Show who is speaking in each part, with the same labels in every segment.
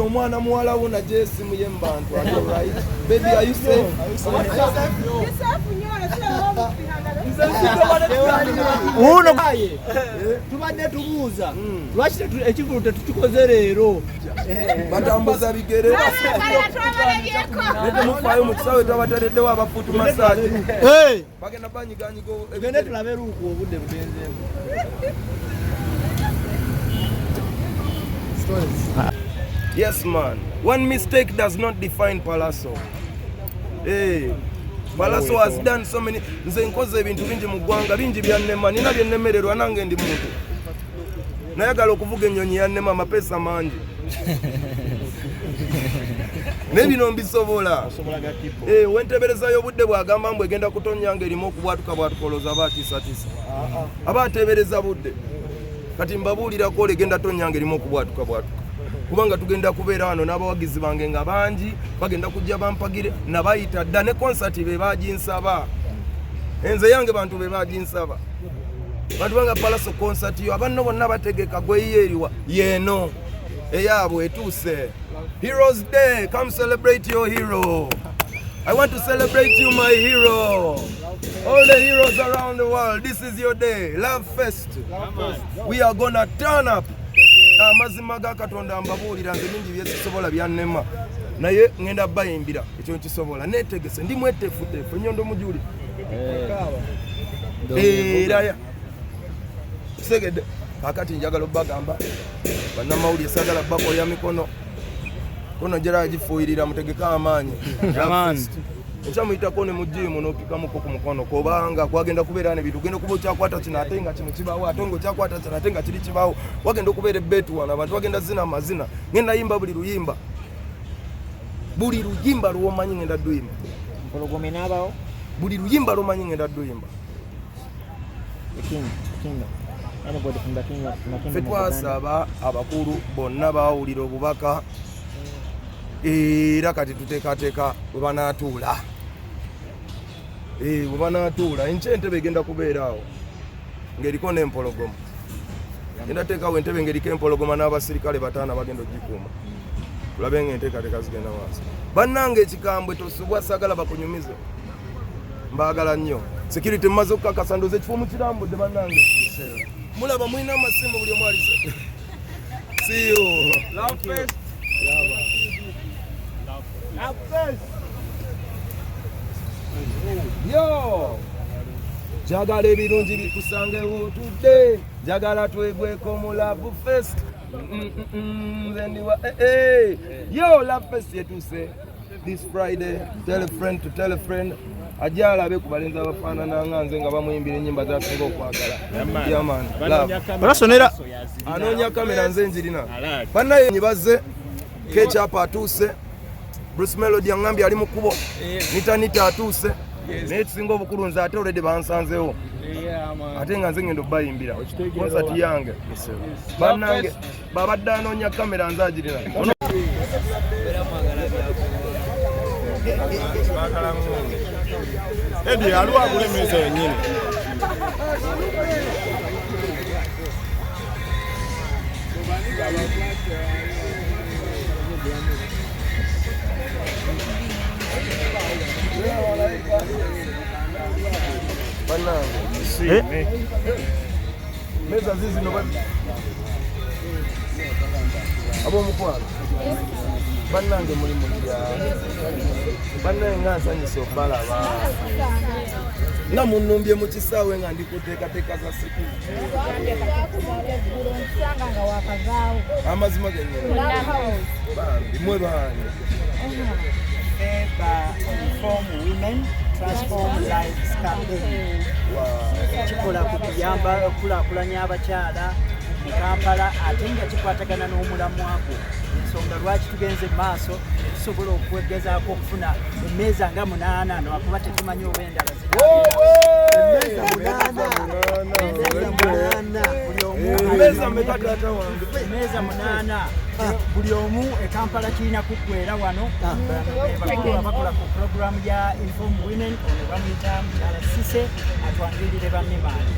Speaker 1: mwana muwala una Jesse muyembantu. Are you right? Baby, are you safe?
Speaker 2: Uno kaye tubadde tubuuza lwaki ekivulu tetukikoze leero
Speaker 1: batambuza bigere nete mufaayo mu kisaawe twabataddewo abafuutu masaji bagenda banyiganyigo
Speaker 2: gende tulabe luuku obudde bugenzeemu.
Speaker 1: Yes man, one mistake does not define Pallaso. Pallaso has done so many. Nze nkoze ebintu bingi mu ggwanga bingi byannema nina byennemererwa nange ndi muntu nayagala okuvuga ennyonyi yannema amapeesa mangi nebino mbisobola wenteberezayo obudde bwagamba mbu egenda kutonya ng'erimu okubwatuka bwatukoloza abaatiisatiisa aba ateebereza budde kati mbabuulirako olegenda tonya ng'erimu okubwatuka kubanga tugenda kubeera wano n'abawagizi bange nga bangi bagenda kujja bampagire nabayita dda ne konsati be baginsaba enze yange bantu be baginsaba bantu banga Pallaso konsati yo abanno bonna bategeka gweyiyeeriwa yeeno eyaabwe etuuse. Heroes Day, come celebrate your hero. I want to celebrate you, my hero. All the heroes around the world, this is your day. Love fest. We are gonna turn up. Amazima ga Katonda mbabuulira nze bingi byesobola byannema naye ngenda bayimbira ekyo nkisobola neetegese ndi mweteefuteefu ennyondo mujuli eraya kisegedde kakati njagala obbagamba bannamawulire saagala bakoya mikono kono njera gifuuyirira mutegeka amaanyi ekyamuyitako ne mujimu n'opikamuko ku mukono kubanga kwagenda kubeera nebintu genda kuba okyakwata kino ate nga kino kibaawo ate ngaokyakwata kino ate nga kiri kibaawo wagenda okubeera ebbeetu wano abantu bagenda zina amazina ngenda yimba buli luyimba lwomanyi ngenda dduyimba buli luyimba lwomanyi ngenda dduyimba ffe twasaba abakulu bonna baawulira obubaka era kati tuteekateeka bwe banaatuula enkya entebe egenda kubeeraawo ng'eriko n'empologoma genda teekawo entebe ng'eriko empologoma n'abasirikale bataana bagenda ogikuuma tulabe ng'enteekateeka zigenda wansi bannange ekikambwe tosubwa saagala bakunyumize mbaagala nnyo security mmaze okukakasa ndoozi ekifo mukirambudde bannange mulaba mulina amasimu buli omu alise siyo Yo, jagala ebirungi bikusange wotudde jagala twegweko mu Love Fest. Yo, Love Fest yetuuse this Friday. Tell a friend to tell a friend. Ajala abe kubalenza abafaanana nga nze nga bamuyimbira ennyimba z'asinga okwagala. Yaman.
Speaker 2: Palasonera
Speaker 1: anoonya kamera nze njirina. Bannaye nyibaze Ketchup atuuse. Bruce Melody angambye ali mu kkubo nita atuuse naye tusinga obukulu nze ate olede bansanzeewo ate nga nze ngenda obbayimbira konsati yange bannange babadde anoonya kamera nze agirina
Speaker 3: Edi aliwo agula emmeeza yennyini
Speaker 1: meza zizino ab'omukwano bannange muli mulya bannange nga nsanyusa obbalaba nga munnumbye mu kisaawe nga ndikuteekateeka za security amazima gennyini mwe bange
Speaker 4: Inform Women Transform Lives campaign. Kikola kukuyamba okulakulanya abakyala mu Kampala ate nga kikwatagana n'omulamu ako ensonga lwaki tugenze maaso tusobola okwegezaako okufuna emmeeza nga 8 nowakuba tetumanyi oba endala emmeeza 8 buli omu ekampala kirina kuggwera wano bakola ku puroguramu ya Inform Women ono bamuyita mukyala Sise atwanjulire banne maani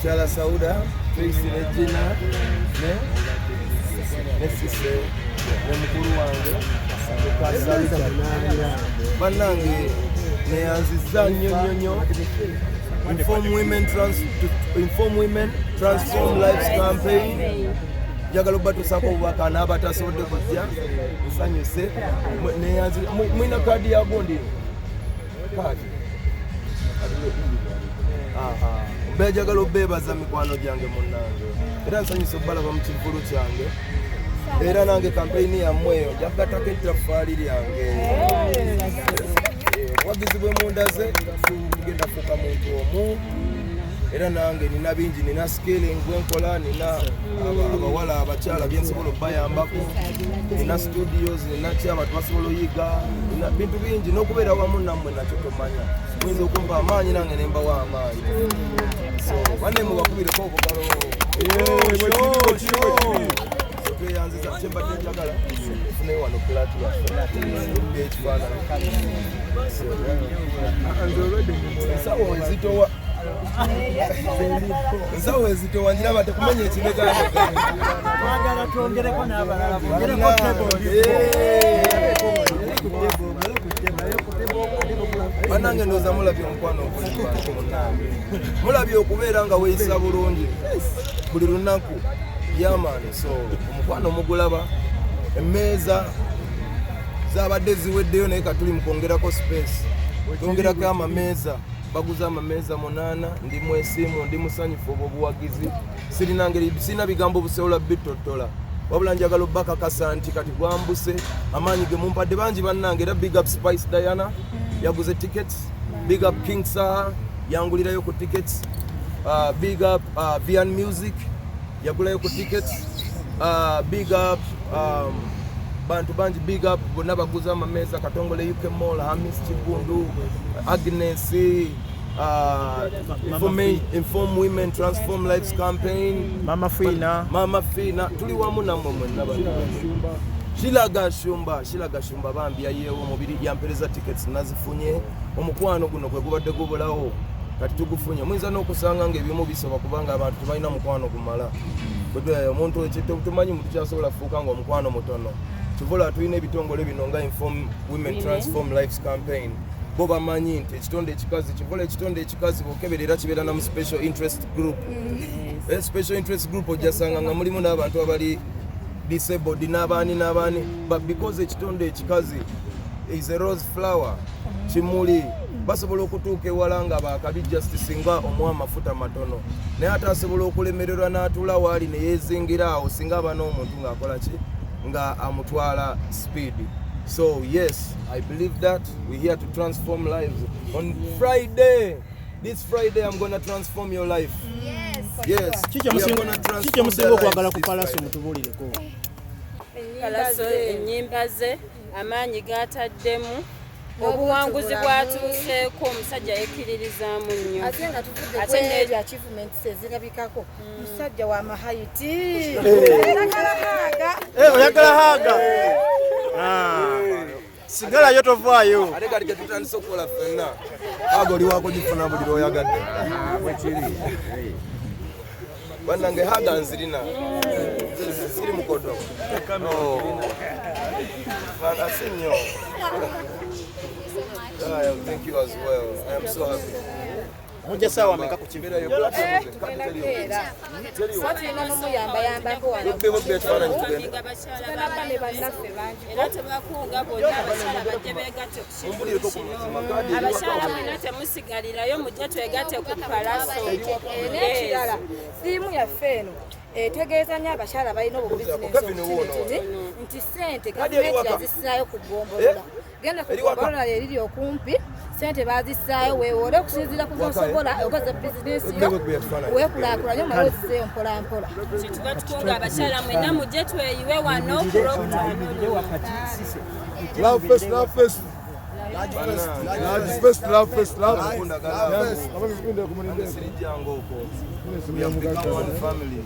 Speaker 1: Chala Sauda, Tracy Regina, ne Sise, ne mukulu wange, bannange neyanziza nnyo Inform Women Transform Lives Campaign. Njagala obatuusako obubaka n'abatasobodde kujja nsanyuse mwina kaadi ya gundi kaadi mbe njagala obeebaza mikwano gyange munnange era nsanyuse obalaba mu kivulu kyange era nange kampeyini yammwe eyo njagatako ettaffaali lyange obuwagizi bwe mundaze tugenda fuuka muntu omu era nange nina bingi, nina scaling gwenkola, nina abawala abakyala byensobola okubayambako, nina studios, nina abantu basobola oyiga, nina bintu bingi n'okubeera wamu nammwe nakyo tomanya muyinza okumpa amaanyi nange nembawa amaanyi. So banne mubakubireko obugalo tweyanziza kyembadde njagala fune wano plati yaffe ekifaananyi ensawo ezitowa nsawo ezitowa njiraba tekumenya ekibegano
Speaker 4: mwagala twongereko n'abalala bongereko
Speaker 1: bannange ndooza mulabye omukwano okulibako munnange mulabye okubeera nga weeyisa bulungi buli lunaku yamaani. So omukwano mugulaba emmeeza zabadde ziweddeyo naye katuli mukwongerako space twongerako amameeza baguze amameeza 8 ndi mwesimu ndi musanyufu obw'obuwagizi sirina bigambo busobola bitottola wabula njagala obbakakasa nti kati gwambuse amaanyi ge mumpadde bangi bannange era big up Spice Diana yaguze tickets, big up King Saha yangulirayo ku tickets, big up Vian Music yagulayo ku tickets, big up bantu bangi big up bonna baguza amameeza Katongole UK Mall, Hamis Kigundu, Agnes, Inform Women Transform Lives Campaign, Mama Fina tuli wamu nammwe mwenna Shilaga Shumba bambya yeewo mubiri yampereza tickets nazifunye omukwano guno gwe gubadde gubulawo kati tugufunye muyinza n'okusanga ng'ebimu bisoba kubanga abantu tebalina mukwano gumala omuntu ekitumanyi muntu kyasobola fuuka nga omukwano mutono kivula tulina ebitongole bino nga Inform Women Transform Lives Campaign bo bamanyi nti ekitonde ekikazi kivula ekitonde ekikazi bokeberera kibeera namu special interest group special interest group ojasanga nga mulimu n'abantu abali disabled n'abaani but because ekitonde ekikazi is a rose flower kimuli basobola okutuuka ewala nga baakabi justice nga omuwa amafuta matono naye ate asobola okulemererwa n'atuula waali ne yeezingira awo singa aba n'omuntu ng'akola ki nga amutwala speed. So yes, I believe that we're here to transform lives. On Friday, this Friday, I'm going to transform your life. Yes.
Speaker 2: Chiche musingo kwagala ku Pallaso mutubulireko.
Speaker 5: Pallaso ennyimba ze amaanyi gataddemu obuwanguzi bwatuuseeko omusajja yekkiririzaamu nnyo
Speaker 6: ate n'ebyo achievement sezirabikako musajja wa mahayiti
Speaker 2: oyagala haaga sigala yo tovaayo
Speaker 1: ate kati ketutandise okukola ffenna haaga oli wakugifuna buli lw'oyagadde bwekiri bannange haaga nzirina siri mukodo asi nnyo. Thank you as well. I am so happy.
Speaker 2: Mujja sawa ameka ku kibera
Speaker 6: yo tegeeza nnyo abakyala balina obubizinesi nti ssente gavumenti yazissaayo ku ggombolera genda ku ggombolera eriri okumpi ssente baazissaayo weewole okusinziira ku zosobola okoza bizinesi yo weekulaakulanye omala oziseeyo mpolampola
Speaker 5: kituba tukunga abakyala mwena mujje tweyiwe wano
Speaker 3: Love first.
Speaker 1: We have become one family.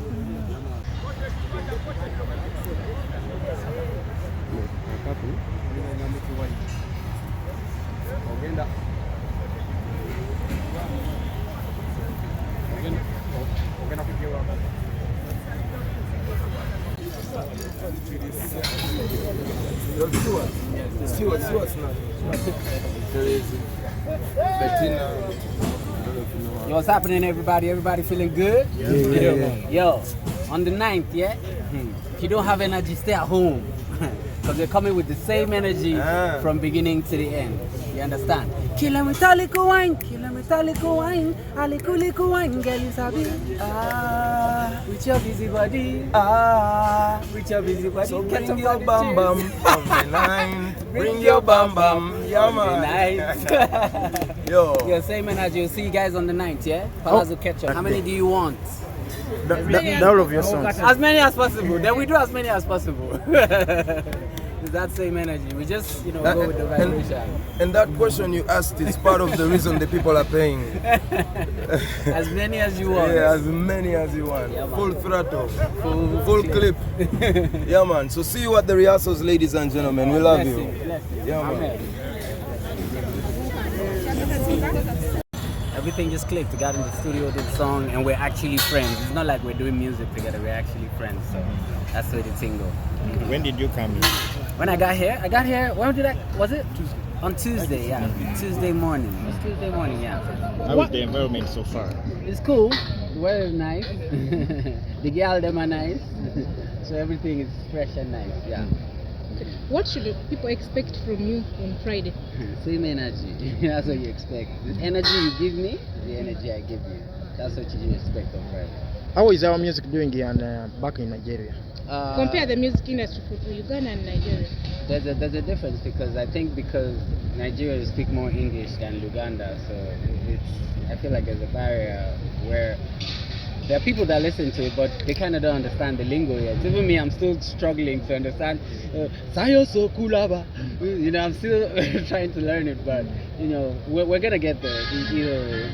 Speaker 7: Yo, what's happening, everybody? Everybody feeling good? Yeah. Yo, on the 9th, yeah? If you don't have energy, stay at home. Because we're coming with the same energy from beginning to the end. You understand? Kila metalico wine, aliculico wine, girl, you sabi. With your busy body. With your busy body.
Speaker 1: So bring your bam bam on the 9th. Bring your bam bam. Yeah, man. Yo.
Speaker 7: Yo, same energy. We'll see you guys on the 9th, yeah? Pallaso catch up. How many do you want?
Speaker 2: All of your songs.
Speaker 7: As many as possible. Then we do as many as possible. It's that same energy. We just, go with the vibration.
Speaker 1: And that question you asked is part of the reason the people are paying.
Speaker 7: As many as you want.
Speaker 1: Yeah, as many as you want.
Speaker 7: Yeah,
Speaker 1: full throttle. Full clip. Yeah, man. So see you at the rehearsals, ladies and gentlemen. We love you. Yeah, man.
Speaker 7: Everything just clicked. We got in the studio, did the song, and we're actually friends. It's not like we're doing music together. We're actually friends. So that's where the thing goes.
Speaker 2: When did you come in?
Speaker 7: When I got here, when did was it? Tuesday. On Tuesday, yeah. Tuesday morning. It was Tuesday morning, yeah.
Speaker 2: How is the environment so far?
Speaker 7: It's cool. The weather is nice. The girl them are nice. So everything is fresh and nice, yeah.
Speaker 8: What should people expect from you on Friday?
Speaker 7: Same energy. That's what you expect. The energy you give me, the energy I give you. That's what you expect on Friday.
Speaker 2: How is our music doing back in Nigeria?
Speaker 8: Compare the music industry for Uganda and Nigeria.
Speaker 7: There's a difference because Nigeria speak more English than Uganda, so I feel like there's a barrier where there are people that listen to it, but they kind of don't understand the lingo yet. Even me, I'm still struggling to understand. Sayo so kulaba, I'm still trying to learn it, but we're gonna get there.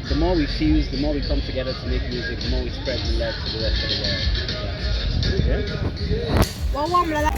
Speaker 7: The more we fuse, the more we come together to make music, the more we spread the love to the rest of the world. Yeah.
Speaker 8: Omulala.